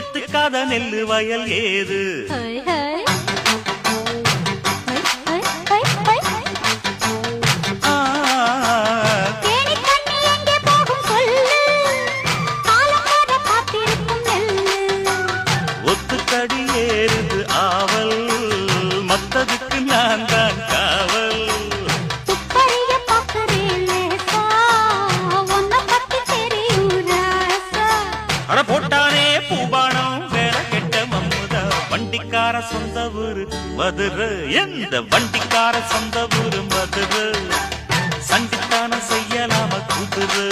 எத்துக்காத நெல்லு வயல் ஏது ஒத்துக்கடி ஏறுது ஆவல் மத்ததுக்கு நான் தான் காவல் அட போட்டானே பூபானம் வேலை கெட்ட மம்முதா வண்டிக்கார சொந்த ஊரு மதுரை எந்த வண்டிக்கார சொந்த ஊரு மதுரை சண்டித்தான செய்யலாம குதிரை